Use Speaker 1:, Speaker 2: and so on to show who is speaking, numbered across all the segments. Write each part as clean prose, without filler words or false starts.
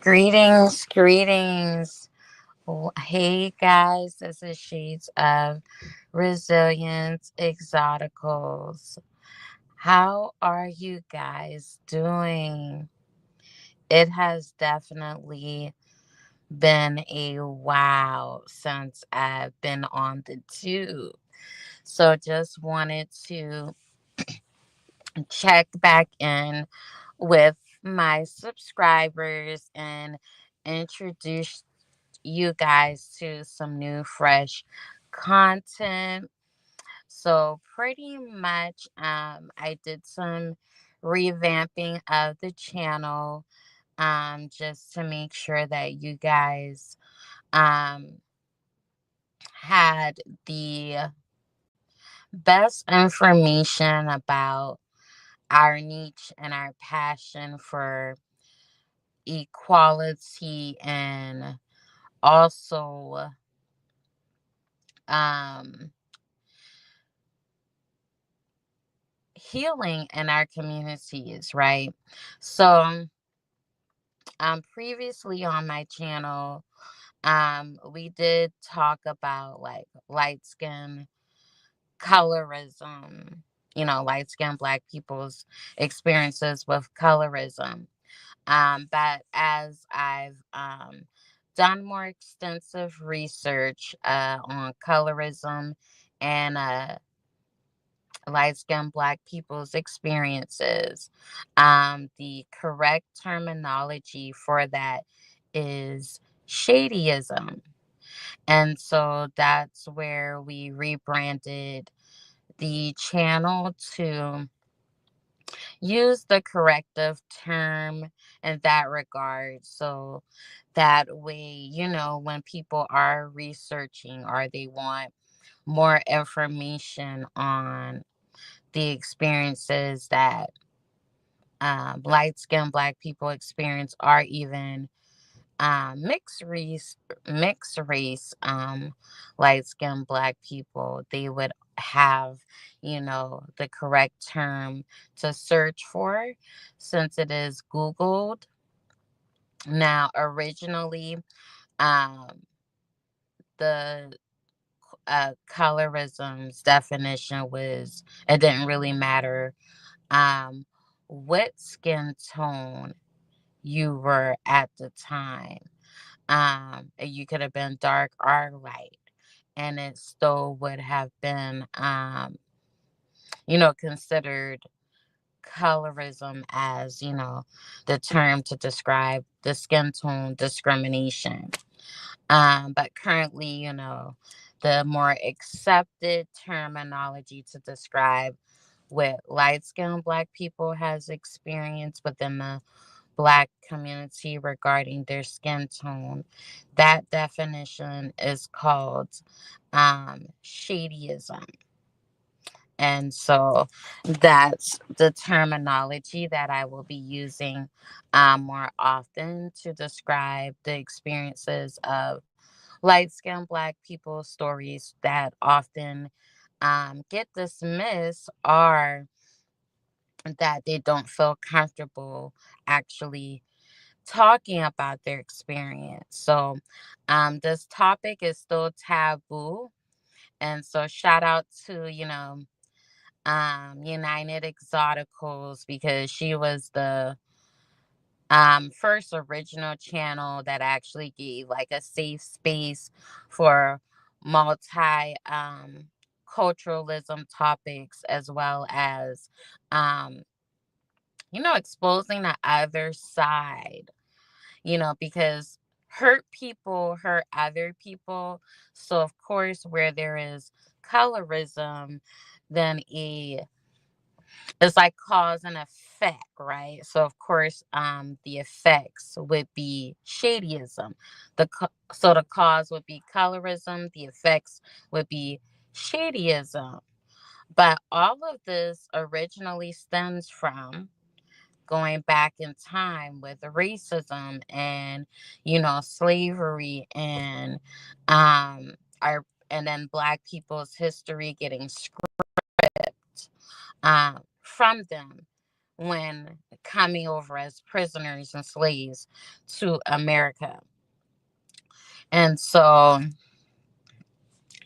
Speaker 1: Greetings, greetings. Hey guys, this is Shades of Resilience Exoticals. How are you guys doing? It has definitely been a while since I've been on the tube. So just wanted to check back in with my subscribers and introduce you guys to some new fresh content. So pretty much I did some revamping of the channel just to make sure that you guys um had the best information about our niche and our passion for equality and also um healing in our communities, right? So, previously on my channel, we did talk about like light skin colorism, light skin Black people's experiences with colorism. But as I've done more extensive research on colorism and light skinned Black people's experiences. The correct terminology for that is shadyism. And so that's where we rebranded the channel to use the corrective term in that regard. So that way, when people are researching or they want more information on the experiences that light skinned Black people experience, or even mixed race light skinned Black people, they would have the correct term to search for, since it is Googled. Now originally, um the colorism's definition was, it didn't really matter um, what skin tone you were at the time. You could have been dark or light, and it still would have been, considered colorism as, the term to describe the skin tone discrimination. But currently, the more accepted terminology to describe what light skinned Black people has experienced within the Black community regarding their skin tone. That definition is called shadyism. And so that's the terminology that I will be using more often to describe the experiences of light skinned Black people's stories that often get dismissed, or that they don't feel comfortable actually talking about their experience. So, this topic is still taboo. And so, shout out to, United Exoticals, because she was the first original channel that actually gave like a safe space for multi culturalism topics, as well as um exposing the other side, because hurt people hurt other people. So of course, where there is colorism, then it's like cause and effect, right? So of course, the effects would be shadyism. So the cause would be colorism, the effects would be shadyism. But all of this originally stems from going back in time with racism and slavery, and um our and then Black people's history getting from them, when coming over as prisoners and slaves to America. And so,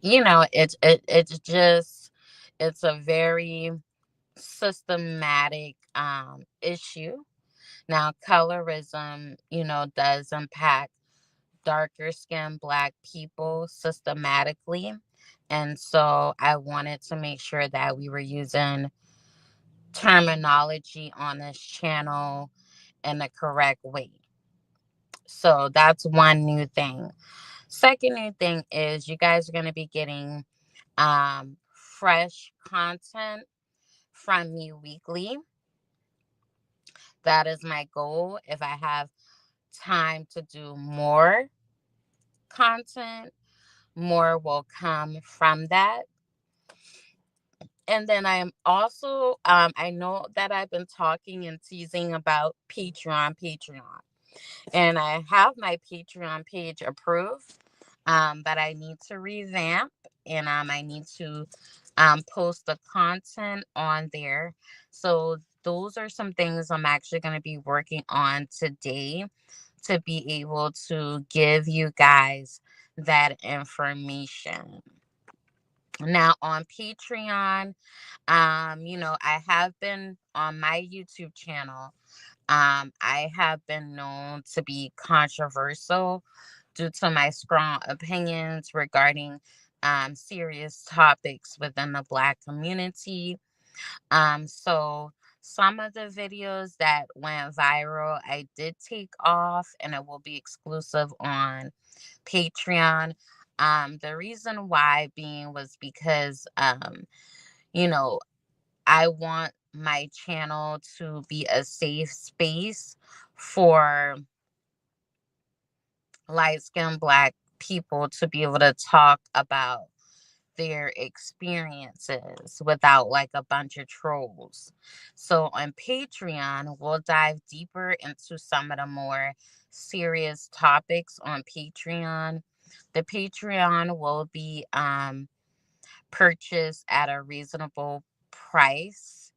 Speaker 1: it's just, it's a very systematic issue. Now, colorism, does impact darker skinned Black people systematically. And so I wanted to make sure that we were using terminology on this channel in the correct way. So that's one new thing. Second new thing is you guys are going to be getting fresh content from me weekly. That is my goal. If I have time to do more content, more will come from that. And then I am also, I know that I've been talking and teasing about Patreon. And I have my Patreon page approved, but I need to revamp, and I need to post the content on there. So those are some things I'm actually going to be working on today to be able to give you guys that information. Now on Patreon, I have been on my YouTube channel. I have been known to be controversial due to my strong opinions regarding serious topics within the Black community. So some of the videos that went viral, I did take off, and it will be exclusive on Patreon. The reason why being was because, you know, I want my channel to be a safe space for light skinned Black people to be able to talk about their experiences without like a bunch of trolls. So on Patreon, we'll dive deeper into some of the more serious topics on Patreon. The Patreon will be purchased at a reasonable price.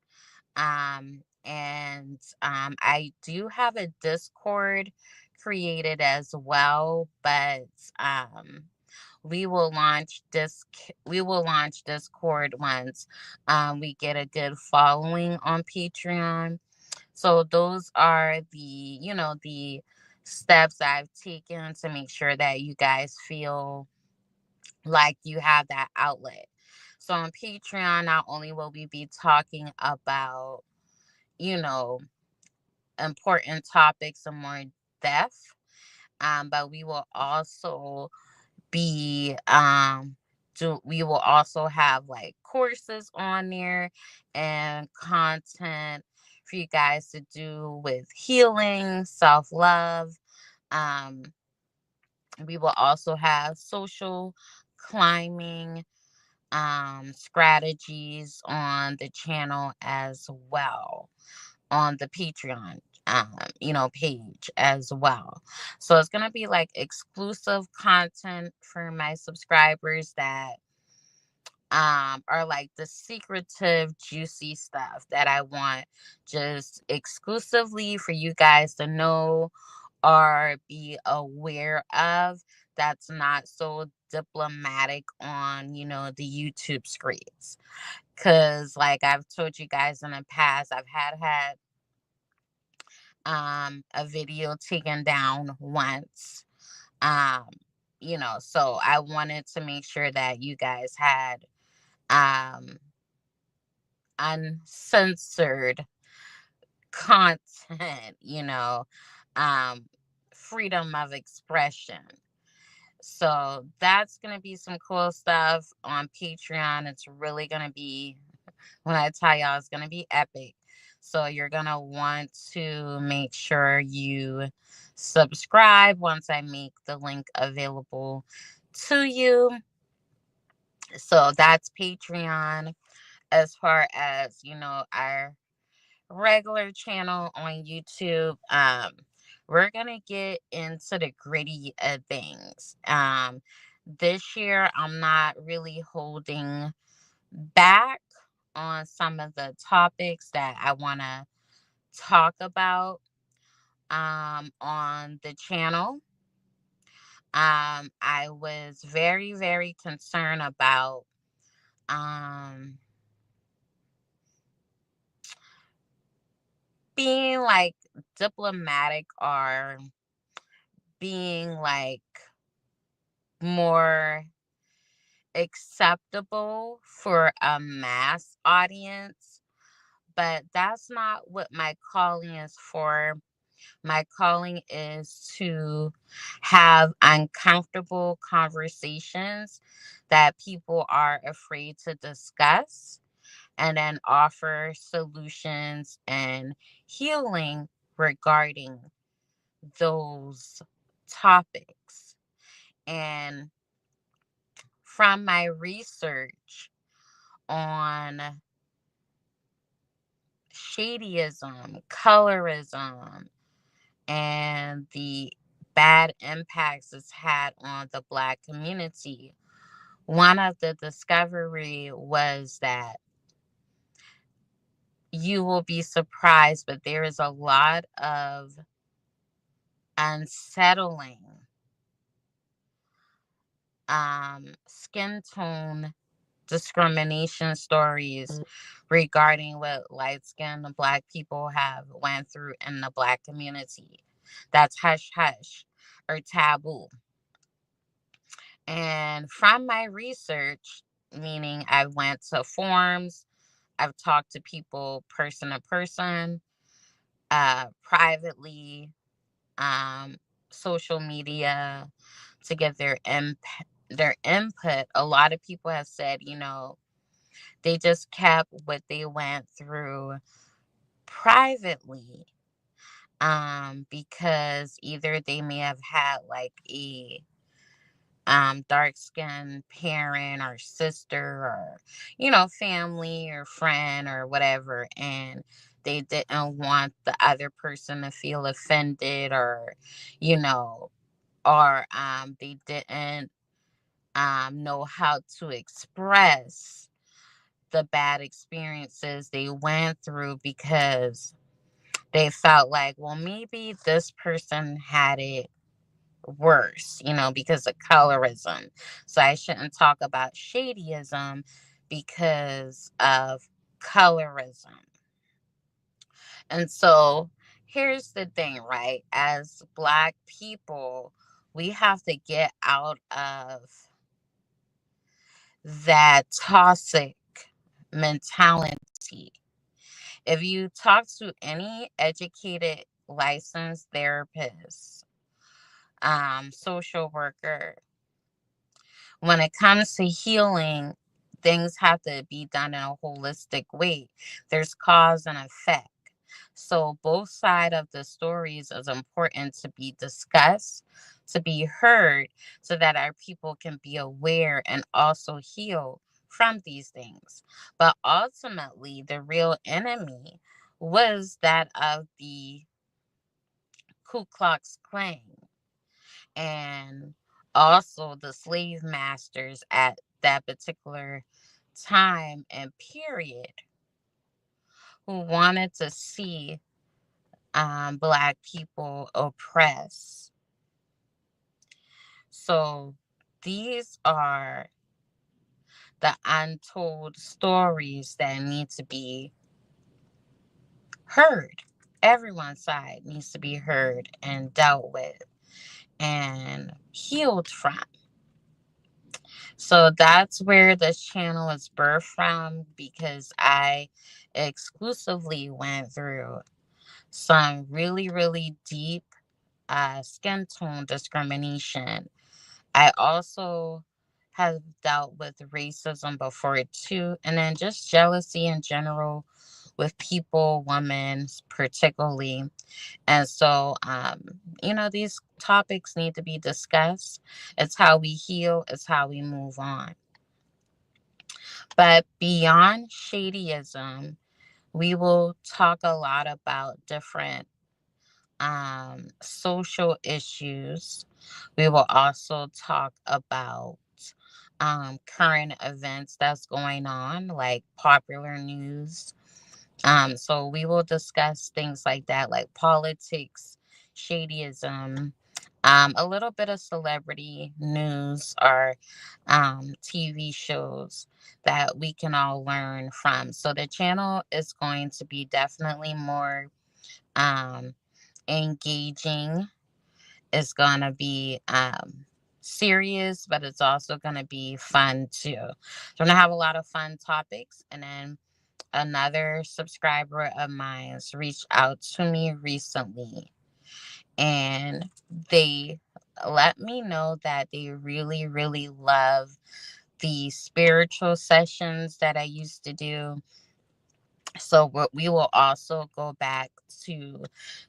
Speaker 1: And I do have a Discord created as well, but we will launch Discord once we get a good following on Patreon. So those are the steps I've taken to make sure that you guys feel like you have that outlet. So on Patreon, not only will we be talking about, you know, important topics in more depth, but be we will also have like courses on there and content for you guys to do with healing, self-love. Um, we will also have social climbing strategies on the channel as well, on the Patreon page as well. So it's gonna be like exclusive content for my subscribers that are like the secretive juicy stuff that I want just exclusively for you guys to know or be aware of, that's not so diplomatic on the YouTube screens. Because like I've told you guys in the past, I've had a video taken down once. um so I wanted to make sure that you guys had um uncensored content, um freedom of expression. So that's going to be some cool stuff on Patreon. It's really going to be, when I tell y'all, it's going to be epic. So you're going to want to make sure you subscribe once I make the link available to you. So that's Patreon. As far as, our regular channel on YouTube, we're going to get into the gritty of things. This year, I'm not really holding back on some of the topics that I want to talk about on the channel. I was very, very concerned about um, being like diplomatic or being like more acceptable for a mass audience. But that's not what my calling is for. My calling is to have uncomfortable conversations that people are afraid to discuss, and then offer solutions and healing regarding those topics. And from my research on shadyism, colorism, and the bad impacts it's had on the Black community, one of the discovery was that you will be surprised, but there is a lot of unsettling skin tone discrimination stories regarding what light-skinned Black people have went through in the Black community. That's hush hush or taboo. And from my research, meaning I went to forums, I've talked to people person to person, privately, um, social media, to get their input. A lot of people have said, they just kept what they went through privately, because either they may have had like a dark skinned parent or sister or family or friend or whatever, and they didn't want the other person to feel offended, or you know they didn't know how to express the bad experiences they went through, because they felt like, well, maybe this person had it worse, because of colorism. So I shouldn't talk about shadyism because of colorism. And so here's the thing, right? As Black people, we have to get out of that toxic mentality. If you talk to any educated licensed therapist, social worker, when it comes to healing, things have to be done in a holistic way. There's cause and effect. So both side of the stories is important to be discussed, to be heard, so that our people can be aware and also heal from these things. But ultimately, the real enemy was that of the Ku Klux Klan, and also the slave masters at that particular time and period, who wanted to see Black people oppressed. So these are the untold stories that need to be heard. Everyone's side needs to be heard and dealt with and healed from. So that's where this channel is birthed from, because I exclusively went through some really, really deep skin tone discrimination. I also have dealt with racism before too, and then just jealousy in general with people, women particularly. And so, these topics need to be discussed. It's how we heal, it's how we move on. But beyond shadyism, we will talk a lot about different social issues. We will also talk about current events that's going on, like popular news, So we will discuss things like that, like politics, shadyism, a little bit of celebrity news or TV shows that we can all learn from. So the channel is going to be definitely more um, engaging. It's going to be serious, but it's also going to be fun too. So I'm going to have a lot of fun topics. And then another subscriber of mine has reached out to me recently, and they let me know that they really, really love the spiritual sessions that I used to do. So we will also go back to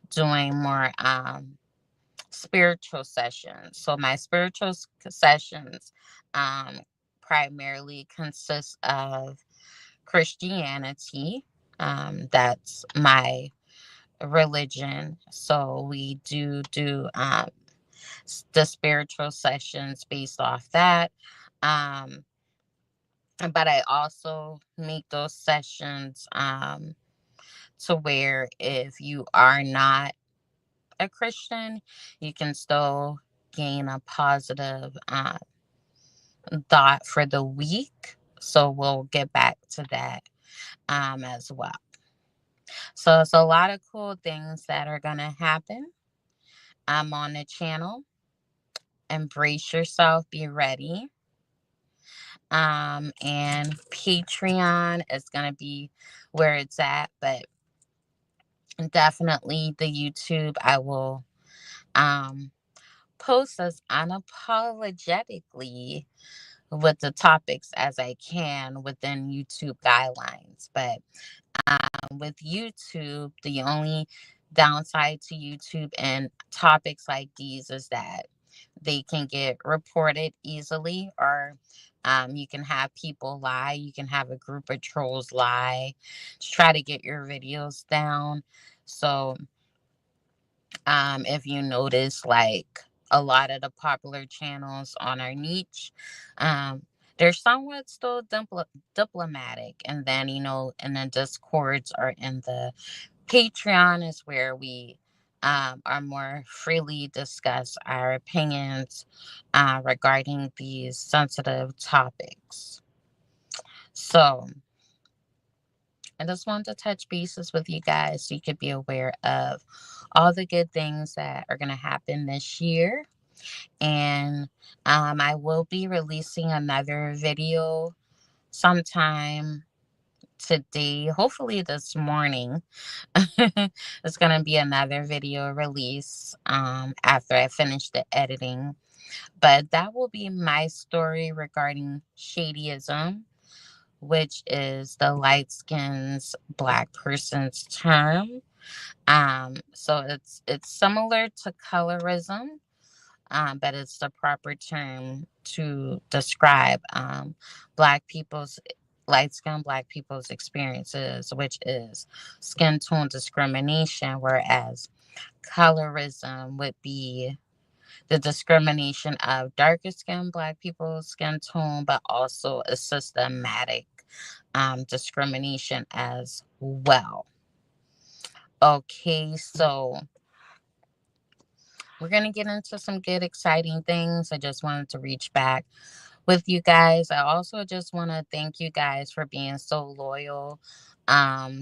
Speaker 1: doing more spiritual sessions. So my spiritual sessions primarily consist of Christianity. That's my religion. So we do the spiritual sessions based off that. Um, but I also make those sessions to where if you are not a Christian, you can still gain a positive thought for the week. So we'll get back to that as well. So it's a lot of cool things that are going to happen on the channel. Embrace yourself, be ready. And Patreon is going to be where it's at, but definitely the YouTube, I will um, post as unapologetically with the topics as I can within YouTube guidelines. But with YouTube, the only downside to YouTube and topics like these is that they can get reported easily, or you can have people lie. You can have a group of trolls lie to try to get your videos down. So if you notice, like a lot of the popular channels on our niche, um, they're somewhat still diplomatic. And then, and then discords are in the Patreon is where we are more freely discuss our opinions regarding these sensitive topics. So I just wanted to touch bases with you guys so you could be aware of all the good things that are going to happen this year. And I will be releasing another video sometime today, hopefully this morning. It's going to be another video release after I finish the editing. But that will be my story regarding shadyism, which is the light skinned black person's term. So it's similar to colorism, but it's the proper term to describe black people's light skinned black people's experiences, which is skin tone discrimination, whereas colorism would be the discrimination of darker skinned black people's skin tone, but also a systematic discrimination as well. Okay, so we're going to get into some good, exciting things. I just wanted to reach back with you guys. I also just want to thank you guys for being so loyal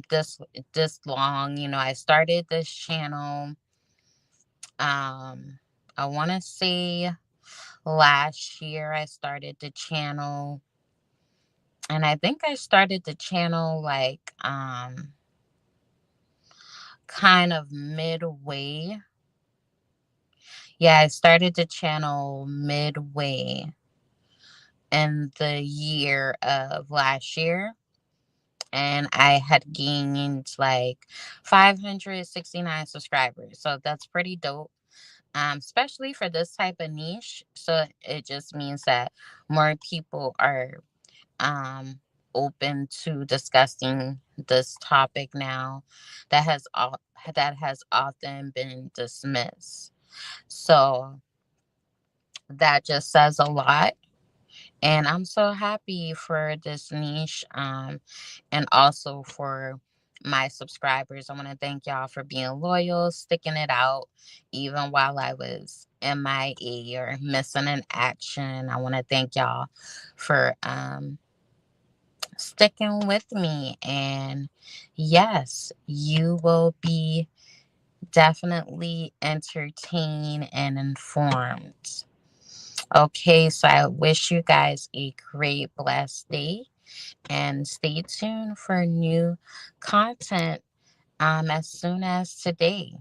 Speaker 1: this long. I started this channel I want to say last year I started the channel, and I think I started the channel like kind of midway. Yeah, I started the channel midway in the year of last year, and I had gained like 569 subscribers. So that's pretty dope. Especially for this type of niche. So it just means that more people are um open to discussing this topic now that has often been dismissed. So that just says a lot. And I'm so happy for this niche, and also for my subscribers. I want to thank y'all for being loyal, sticking it out, even while I was MIA or missing in action. I want to thank y'all for sticking with me. And yes, you will be definitely entertained and informed. Okay, so I wish you guys a great, blessed day and stay tuned for new content as soon as today.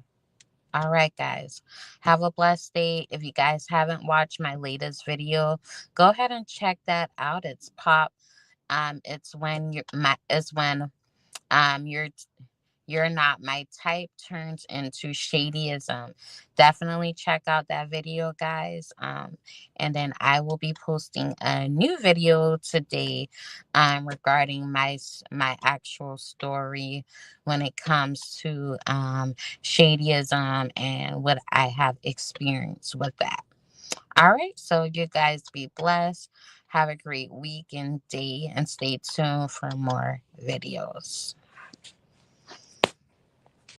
Speaker 1: All right, guys. Have a blessed day. If you guys haven't watched my latest video, go ahead and check that out. It's pop. It's when you're you're not my type turns into shadyism. Definitely check out that video, guys. And then I will be posting a new video today regarding my actual story when it comes to shadyism and what I have experienced with that. All right, so you guys be blessed. Have a great week and day, and stay tuned for more videos.